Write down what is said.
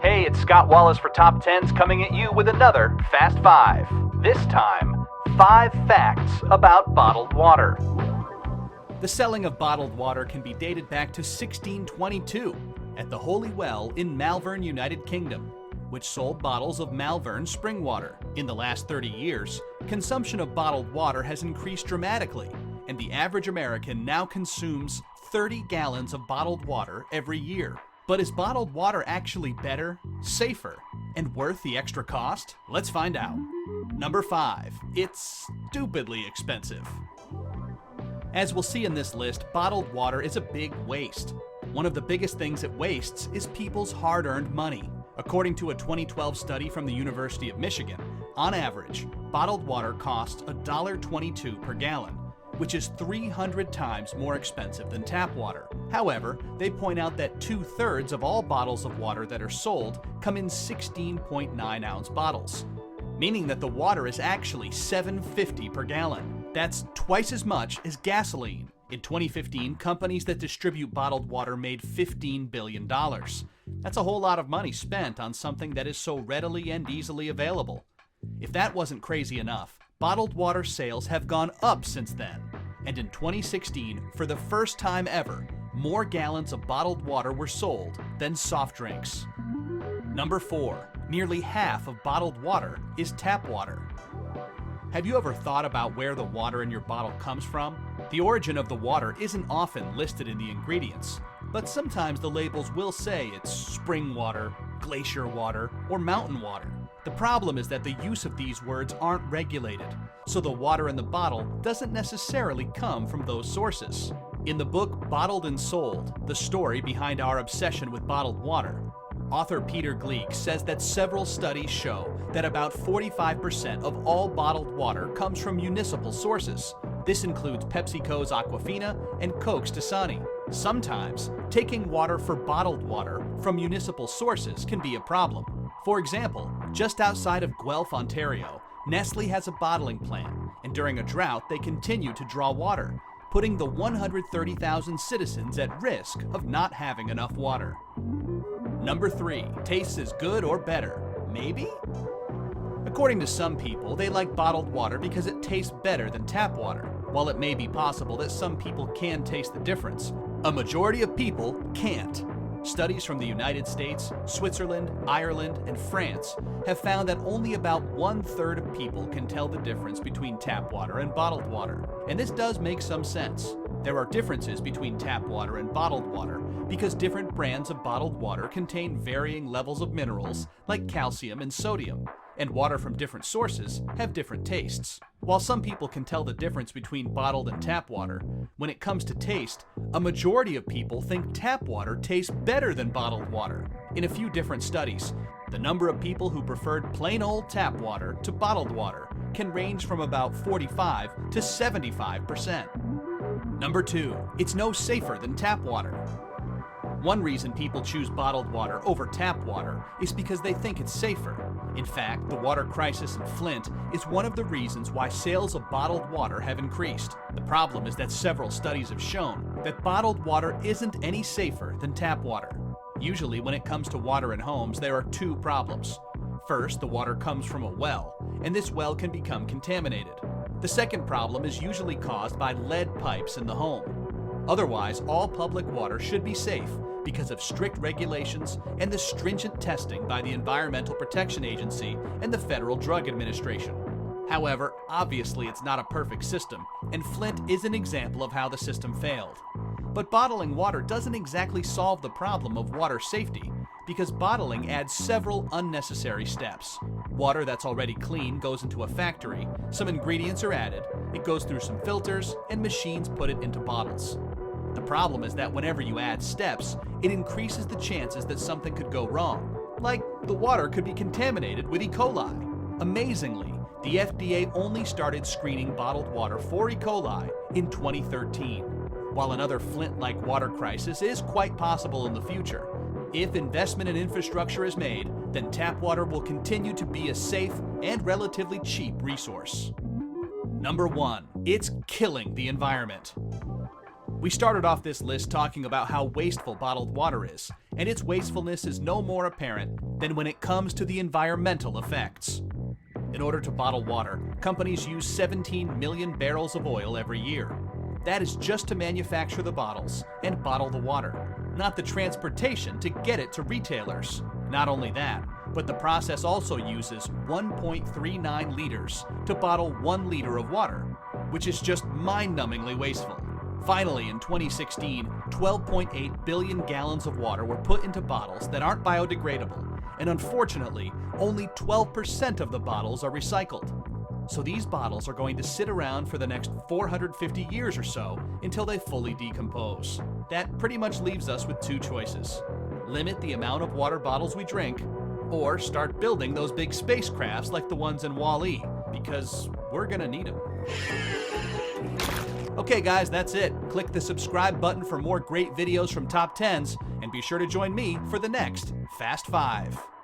Hey, it's Scott Wallace for TopTenz coming at you with another Fast 5. This time, 5 facts about bottled water. The selling of bottled water can be dated back to 1622 at the Holy Well in Malvern, United Kingdom, which sold bottles of Malvern spring water. In the last 30 years, consumption of bottled water has increased dramatically, and the average American now consumes 30 gallons of bottled water every year. But is bottled water actually better, safer, and worth the extra cost? Let's find out. Number 5. It's stupidly expensive. As we'll see in this list, bottled water is a big waste. One of the biggest things it wastes is people's hard-earned money. According to a 2012 study from the University of Michigan, on average, bottled water costs $1.22 per gallon, which is 300 times more expensive than tap water. However, they point out that 2/3 of all bottles of water that are sold come in 16.9-ounce bottles, meaning that the water is actually $7.50 per gallon. That's twice as much as gasoline. In 2015, companies that distribute bottled water made $15 billion. That's a whole lot of money spent on something that is so readily and easily available. If that wasn't crazy enough, bottled water sales have gone up since then. And in 2016, for the first time ever, more gallons of bottled water were sold than soft drinks. Number 4. Nearly half of bottled water is tap water. Have you ever thought about where the water in your bottle comes from? The origin of the water isn't often listed in the ingredients, but sometimes the labels will say it's spring water, glacier water, or mountain water. The problem is that the use of these words aren't regulated, so the water in the bottle doesn't necessarily come from those sources. In the book Bottled and Sold, the story behind our obsession with bottled water, author Peter Gleek says that several studies show that about 45% of all bottled water comes from municipal sources. This includes PepsiCo's Aquafina and Coke's Dasani. Sometimes, taking water for bottled water from municipal sources can be a problem. For example, just outside of Guelph, Ontario, Nestle has a bottling plant, and during a drought they continue to draw water, putting the 130,000 citizens at risk of not having enough water. Number 3. Tastes as good or better. Maybe? According to some people, they like bottled water because it tastes better than tap water. While it may be possible that some people can taste the difference, a majority of people can't. Studies from the United States, Switzerland, Ireland, and France have found that only about 1/3 of people can tell the difference between tap water and bottled water. And this does make some sense. There are differences between tap water and bottled water because different brands of bottled water contain varying levels of minerals like calcium and sodium, and water from different sources have different tastes. While some people can tell the difference between bottled and tap water, when it comes to taste, a majority of people think tap water tastes better than bottled water. In a few different studies, the number of people who preferred plain old tap water to bottled water can range from about 45 to 75%. Number 2. It's no safer than tap water. One reason people choose bottled water over tap water is because they think it's safer. In fact, the water crisis in Flint is one of the reasons why sales of bottled water have increased. The problem is that several studies have shown that bottled water isn't any safer than tap water. Usually, when it comes to water in homes, there are 2 problems. First, the water comes from a well, and this well can become contaminated. The second problem is usually caused by lead pipes in the home. Otherwise, all public water should be safe because of strict regulations and the stringent testing by the Environmental Protection Agency and the Federal Drug Administration. However, obviously it's not a perfect system, and Flint is an example of how the system failed. But bottling water doesn't exactly solve the problem of water safety, because bottling adds several unnecessary steps. Water that's already clean goes into a factory, some ingredients are added, it goes through some filters, and machines put it into bottles. The problem is that whenever you add steps, it increases the chances that something could go wrong, like the water could be contaminated with E. coli. Amazingly, the FDA only started screening bottled water for E. coli in 2013. While another Flint-like water crisis is quite possible in the future, if investment in infrastructure is made, then tap water will continue to be a safe and relatively cheap resource. Number 1. It's killing the environment. We started off this list talking about how wasteful bottled water is, and its wastefulness is no more apparent than when it comes to the environmental effects. In order to bottle water, companies use 17 million barrels of oil every year. That is just to manufacture the bottles and bottle the water, not the transportation to get it to retailers. Not only that, but the process also uses 1.39 liters to bottle 1 liter of water, which is just mind-numbingly wasteful. Finally, in 2016, 12.8 billion gallons of water were put into bottles that aren't biodegradable, and unfortunately, only 12% of the bottles are recycled. So these bottles are going to sit around for the next 450 years or so until they fully decompose. That pretty much leaves us with two choices: limit the amount of water bottles we drink, or start building those big spacecrafts like the ones in Wall-E, because we're gonna need them. Okay guys, that's it. Click the subscribe button for more great videos from TopTenz, and be sure to join me for the next Fast 5.